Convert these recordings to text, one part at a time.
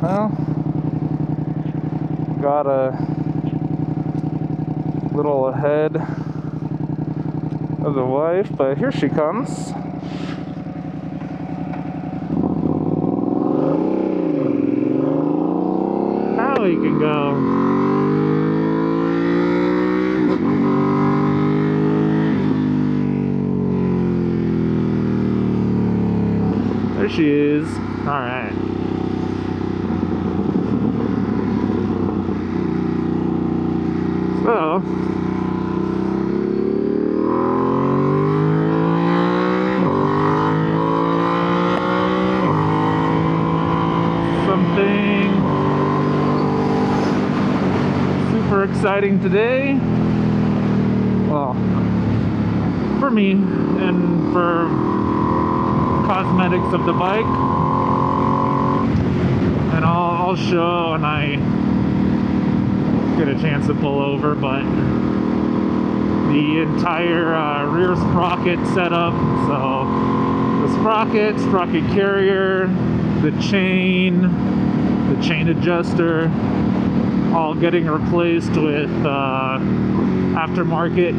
Well, got a little ahead of the wife, but here she comes. Now we can go. There she is. All right. So, something super exciting today. Well, for me and for cosmetics of the bike, and I'll show when I get a chance to pull over, but the entire rear sprocket setup, so the sprocket carrier, the chain adjuster, all getting replaced with aftermarket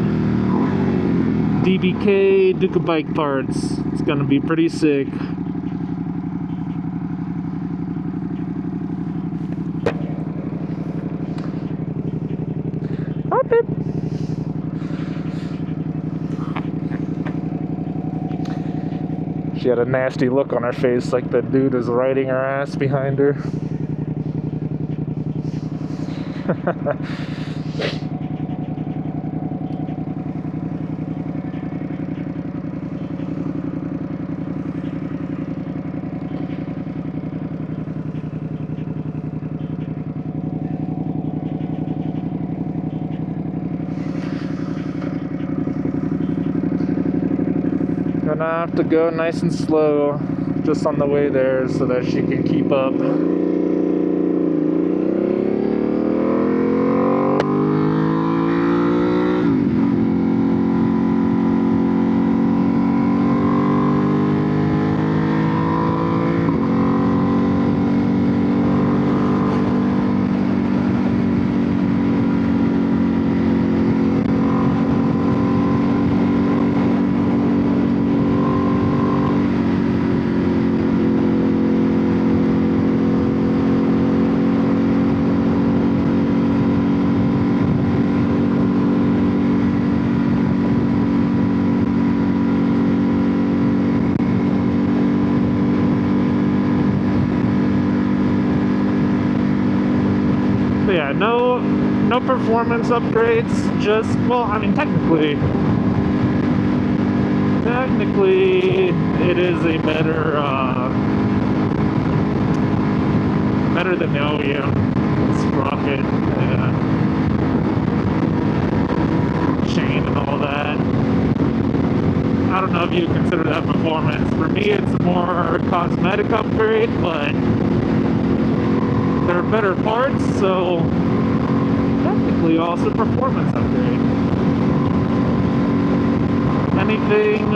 DBK Ducati bike parts. It's gonna be pretty sick. Hi, babe. She had a nasty look on her face, like the dude was riding her ass behind her. Gonna have to go nice and slow just on the way there so that she can keep up. Yeah, no performance upgrades, just, well, I mean, technically it is a better than the OEM sprocket, chain and all that. I don't know if you consider that performance. For me, it's a more cosmetic upgrade, but they're better parts, so technically also performance upgrade. Anything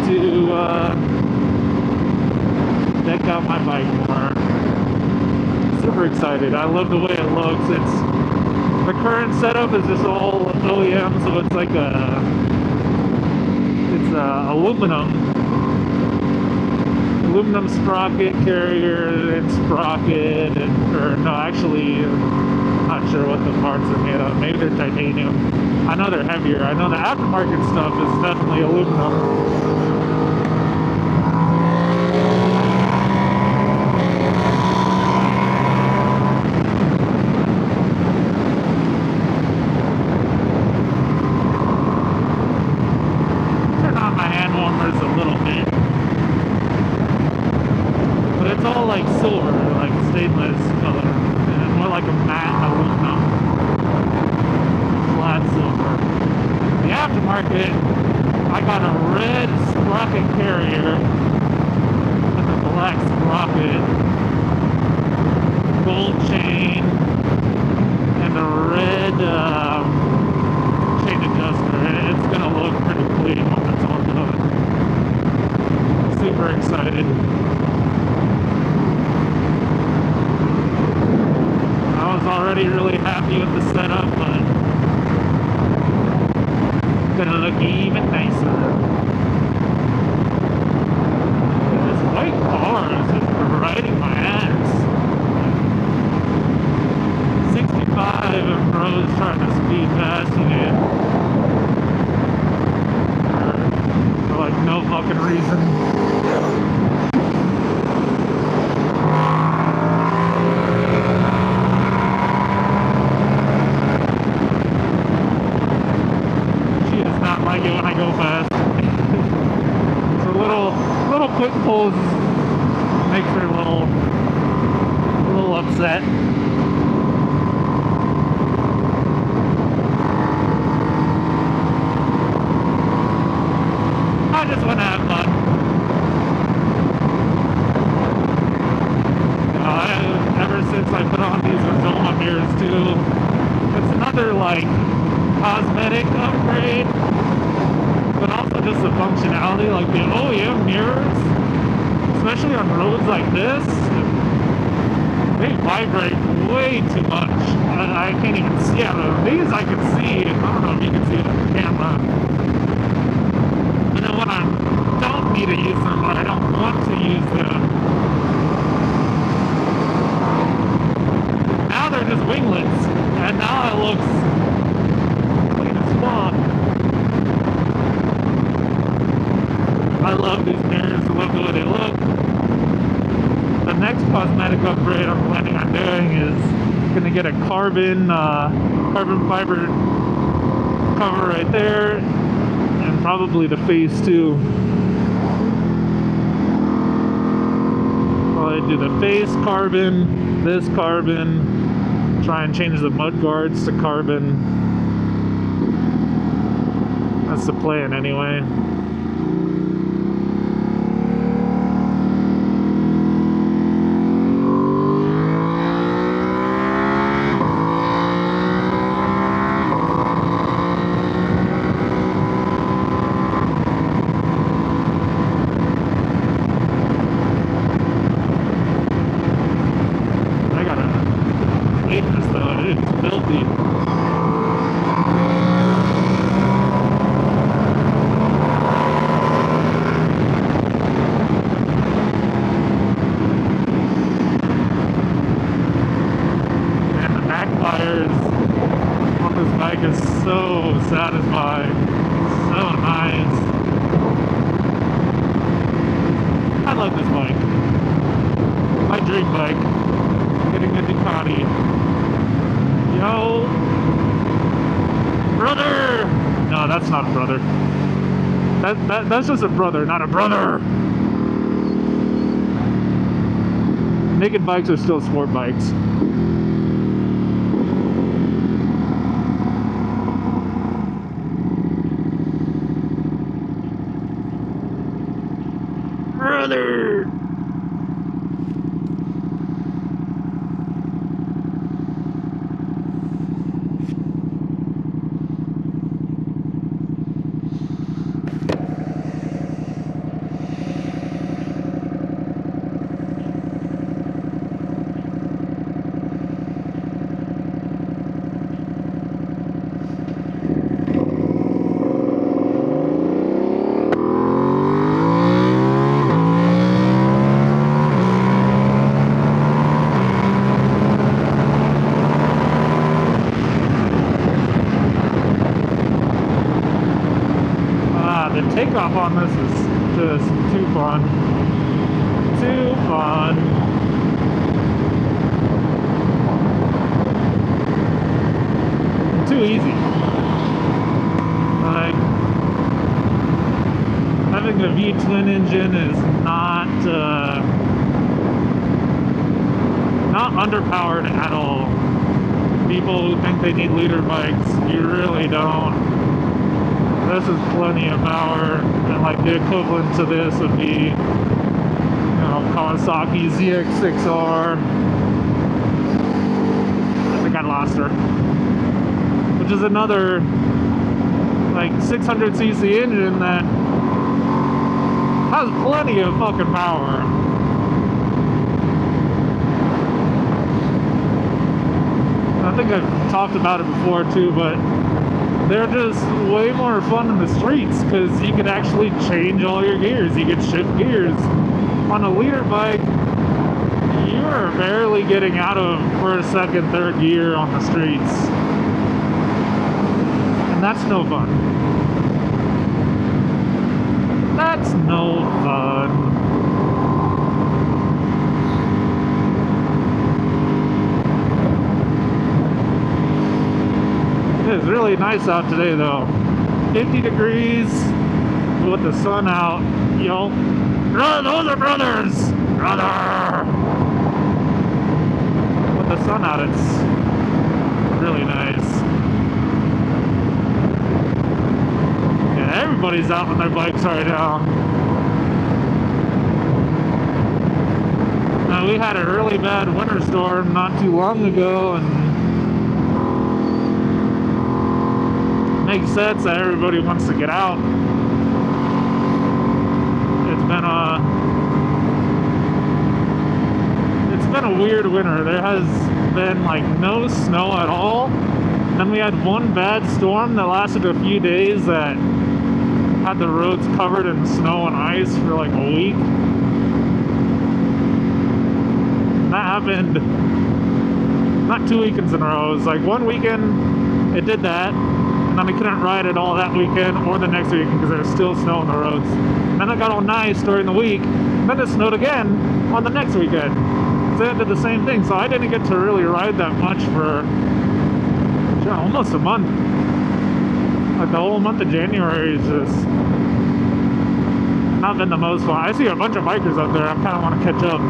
to deck out my bike more. Super excited. I love the way it looks. The current setup is just all OEM, so it's like aluminum sprocket carrier and sprocket, or no, actually, I'm not sure what the parts are made of. Maybe they're titanium. I know they're heavier. I know the aftermarket stuff is definitely aluminum. Turn on my hand warmers a little bit. It's all like silver, like stainless color, and more like a matte aluminum, flat silver. The aftermarket, I got a red sprocket carrier with a black sprocket, gold chain, and a red chain adjuster. It's gonna look pretty clean when it's all done. Super excited. look even nicer. This white car is just riding my ass. 65 and bro's trying to speed past me for like no fucking reason. Like it when I go fast. So little quick pulls makes her a little upset. I just want to have fun. Ever since I put on these Rizoma mirrors too, it's another like cosmetic upgrade. But also just the functionality, like the OEM mirrors, especially on roads like this, they vibrate way too much. I can't even see out of them. These I can see, I don't know if you can see it on the camera. And then when I don't need to use them, or I don't want to use them, now they're just winglets, and now it looks clean as fuck. I love these mirrors, I love the way they look. The next cosmetic upgrade I'm planning on doing is going to get a carbon fiber cover right there, and probably the face too. Probably do the face carbon, this carbon, try and change the mud guards to carbon. That's the plan anyway. Is so satisfying, so nice. I love this bike. My dream bike. Getting a Ducati. Yo, brother. No, that's not a brother. That's just a brother, not a brother. Naked bikes are still sport bikes. Brother! Takeoff on this is just too fun. Too fun. Too easy. Like, having a V-twin engine is not underpowered at all. People who think they need liter bikes, you really don't. This is plenty of power, and like the equivalent to this would be, you know, Kawasaki ZX6R. I think I lost her. Which is another like 600cc engine that has plenty of fucking power. I think I've talked about it before too, but they're just way more fun in the streets because you could actually change all your gears. You could shift gears. On a leader bike, you're barely getting out of first, second, third gear on the streets. And that's no fun. That's no fun. It's really nice out today though. 50 degrees with the sun out. Yo, those are brothers! Brother! With the sun out, it's really nice. Yeah, everybody's out on their bikes right now. Now, we had a really bad winter storm not too long ago, and makes sense that everybody wants to get out. It's been a weird winter. There has been like no snow at all. Then we had one bad storm that lasted a few days that had the roads covered in snow and ice for like a week. And that happened not 2 weekends in a row. It was like one weekend it did that, and then I couldn't ride it all that weekend or the next weekend because there was still snow on the roads. And then it got all nice during the week, and then it snowed again on the next weekend. So I did the same thing, so I didn't get to really ride that much for almost a month. Like the whole month of January is just not been the most fun. I see a bunch of bikers up there. I kind of want to catch up.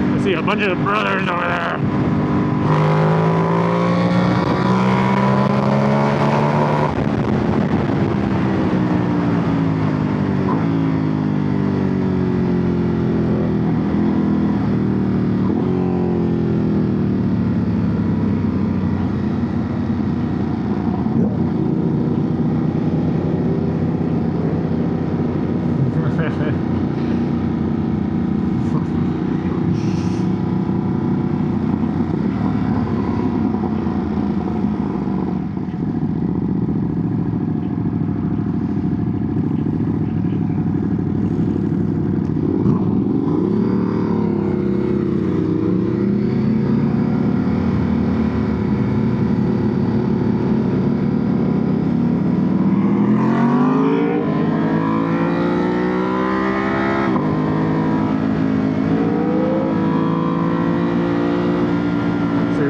I see a bunch of brothers over there.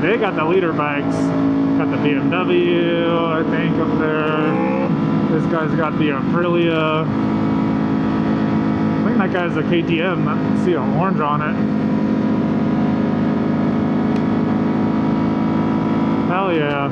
They got the leader bikes, got the BMW, I think, up there. This guy's got the Aprilia. I think that guy's a KTM. I see an orange on it. Hell yeah.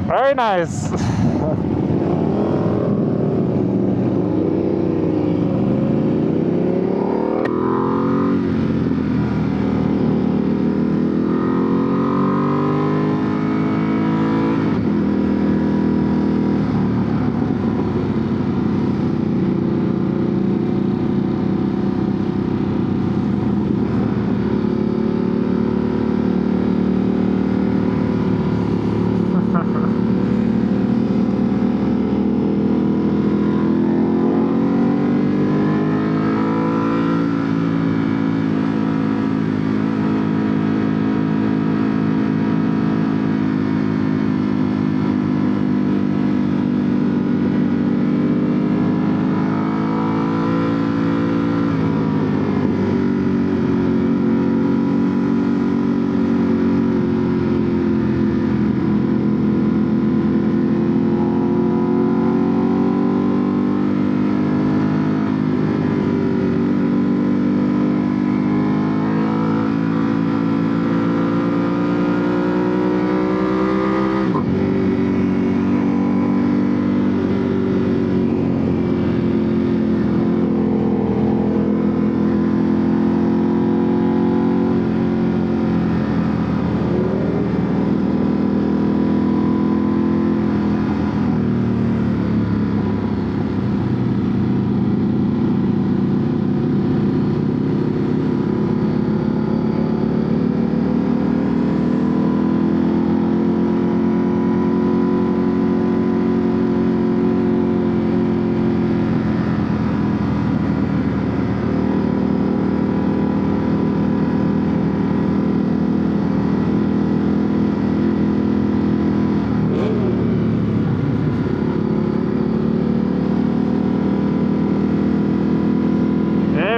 Very nice.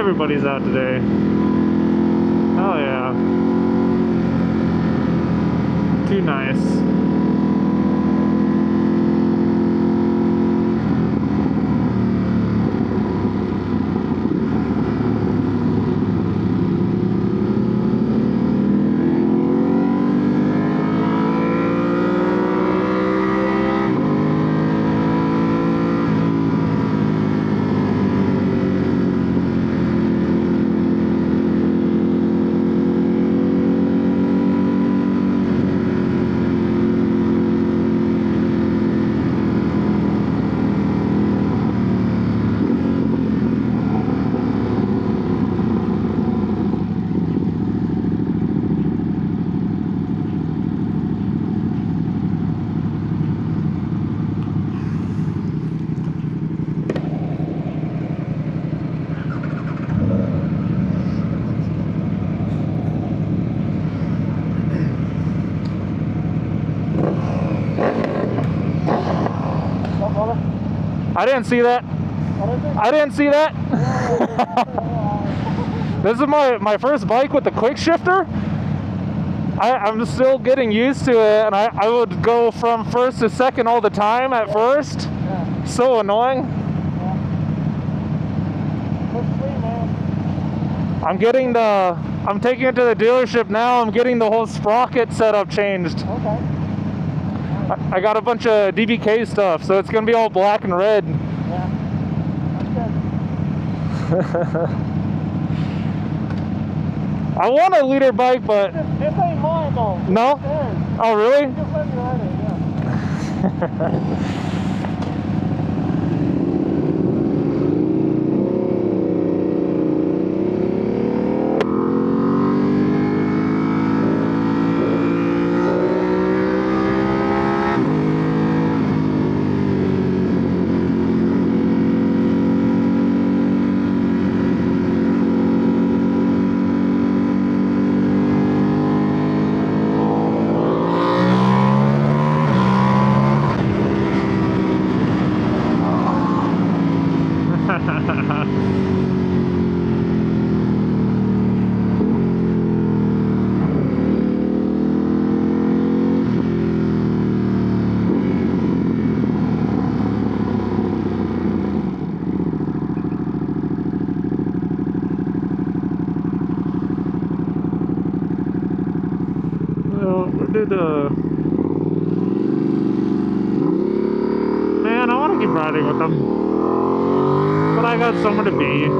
Everybody's out today. Oh yeah. Too nice. I didn't see that. I didn't see that. This is my first bike with the quick shifter. I'm still getting used to it, and I would go from first to second all the time at first. Yeah. So annoying. Yeah. I'm taking it to the dealership now. I'm getting the whole sprocket setup changed. Okay. I got a bunch of DBK stuff, so it's gonna be all black and red. Yeah, that's good. I want a liter bike, but this ain't mine though. No? Oh really? Just let me ride it, yeah. Man, I want to keep riding with them, but I got somewhere to be.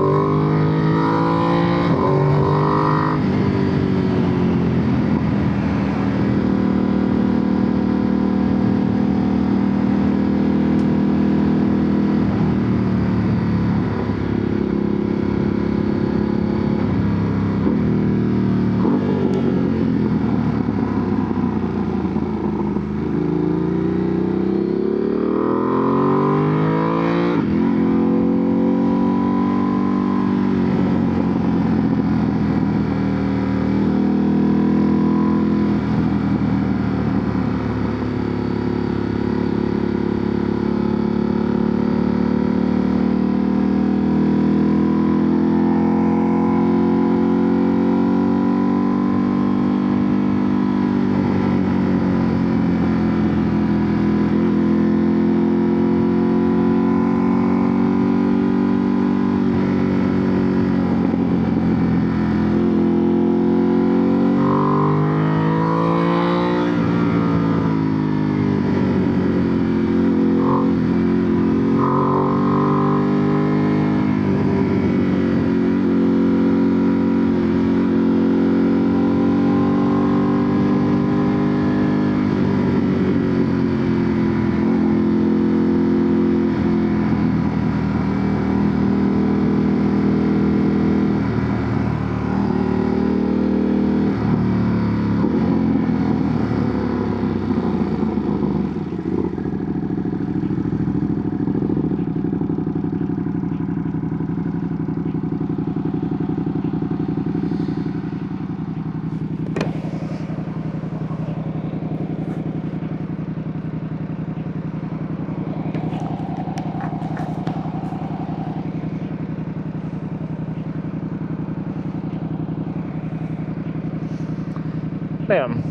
Damn.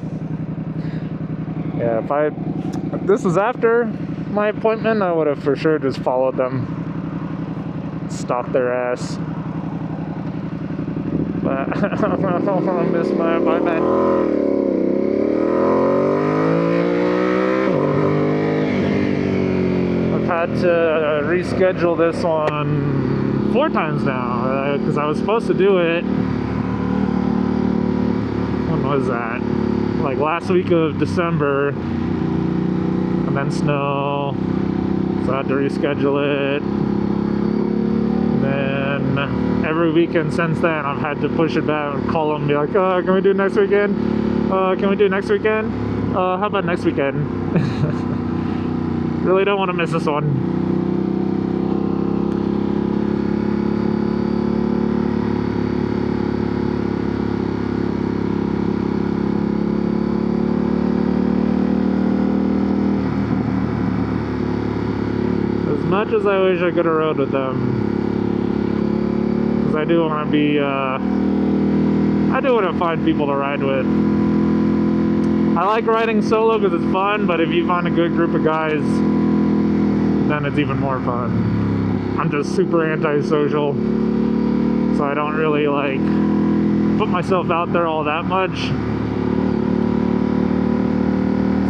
Yeah, if this was after my appointment, I would have for sure just followed them, stalked their ass. But I missed my appointment. I've had to reschedule this one 4 times now, because I was supposed to do it. When was that? Like last week of December, and then snow, so I had to reschedule it. Then every weekend since then, I've had to push it back and call them and be like, can we do it next weekend? Can we do it next weekend? How about next weekend? Really don't want to miss this one. As much as I wish I could have rode with them, because I do want to be, I do want to find people to ride with. I like riding solo because it's fun, but if you find a good group of guys, then it's even more fun. I'm just super antisocial, so I don't really like put myself out there all that much.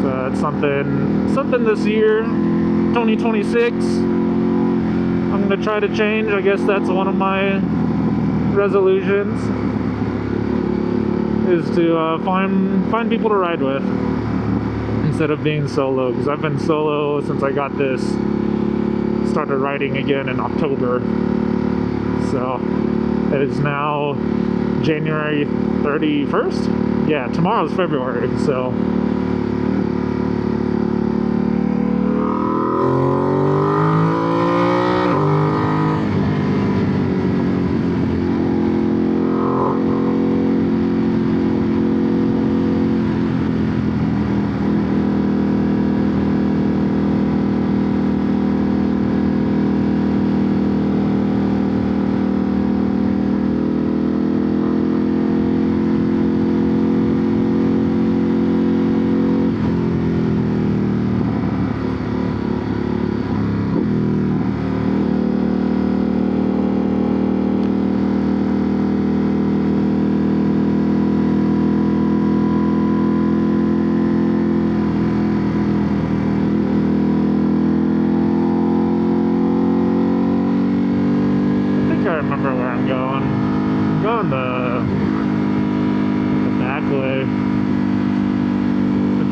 So it's something this year, 2026, I'm gonna try to change. I guess that's one of my resolutions, is to find people to ride with instead of being solo, because I've been solo since I got this, started riding again in October. So it is now January 31st. Yeah, tomorrow's February, so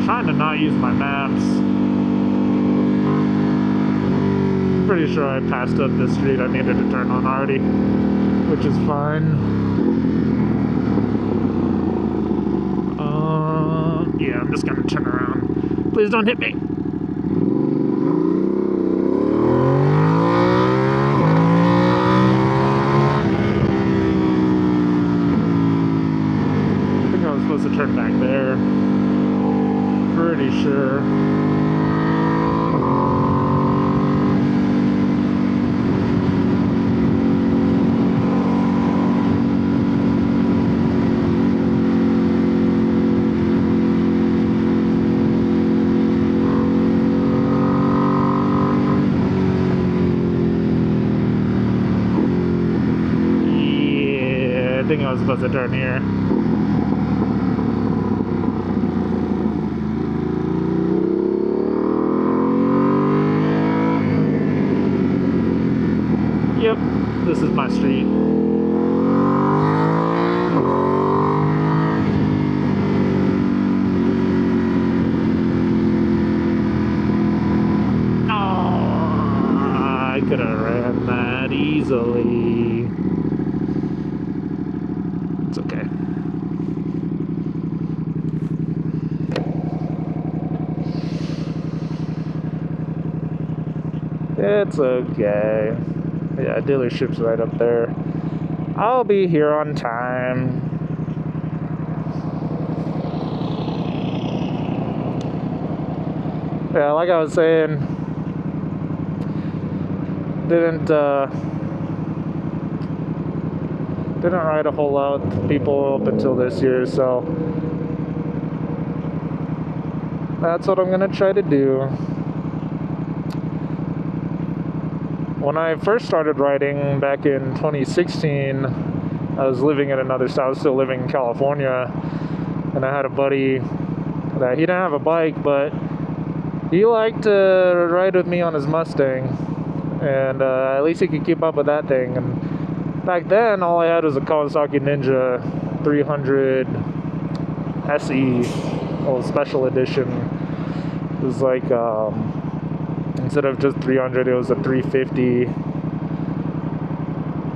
trying to not use my maps. Pretty sure I passed up the street I needed to turn on already, which is fine. Yeah, I'm just gonna turn around. Please don't hit me. I think I was supposed to turn back there. Pretty sure. Yeah, I think I was supposed to turn here. Yep, this is my street. Oh, I could have ran that easily. It's okay. It's okay. Yeah, dealership's right up there. I'll be here on time. Yeah, like I was saying, didn't ride a whole lot with people up until this year, so that's what I'm gonna try to do. When I first started riding back in 2016, I was living in another state. I was still living in California, and I had a buddy that he didn't have a bike, but he liked to ride with me on his Mustang, and at least he could keep up with that thing. And back then, all I had was a Kawasaki Ninja 300 SE, old special edition. It was like instead of just 300, it was a 350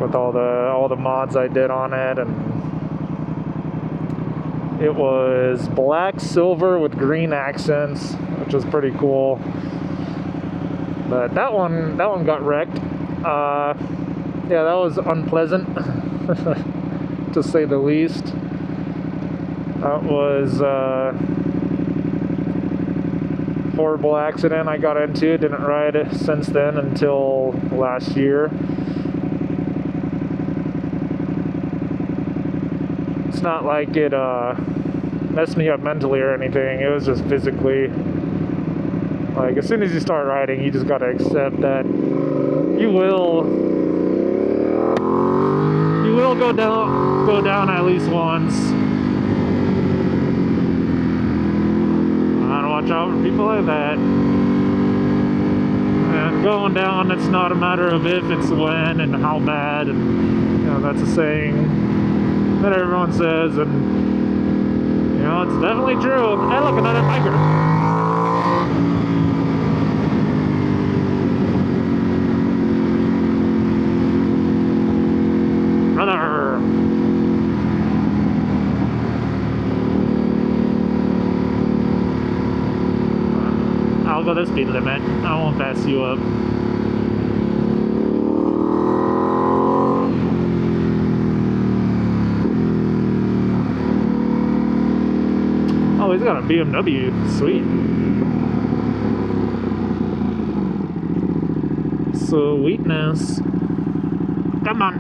with all the mods I did on it, and it was black, silver with green accents, which was pretty cool. But that one got wrecked. Yeah, that was unpleasant, to say the least. That was a horrible accident I got into. Didn't ride it since then until last year. It's not like it messed me up mentally or anything. It was just physically. Like, as soon as you start riding, you just gotta accept that you will go down at least once. Gotta watch out for people like that. And going down, it's not a matter of if, it's when and how bad. And that's a saying that everyone says, and it's definitely true. Hey, look, another biker. Brother. I'll go the speed limit. I won't pass you up. Oh, he's got a BMW. Sweet. Sweetness. Come on.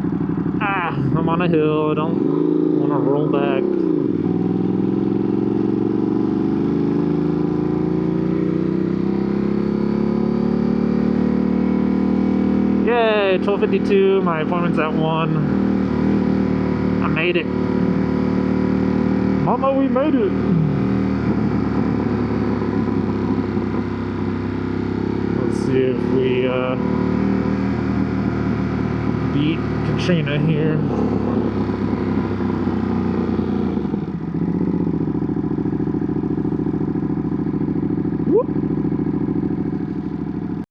I'm on a hill. I don't want to roll back. Yay, 12:52. My appointment's at 1. I made it. Mama, we made it. See if we beat Katrina here.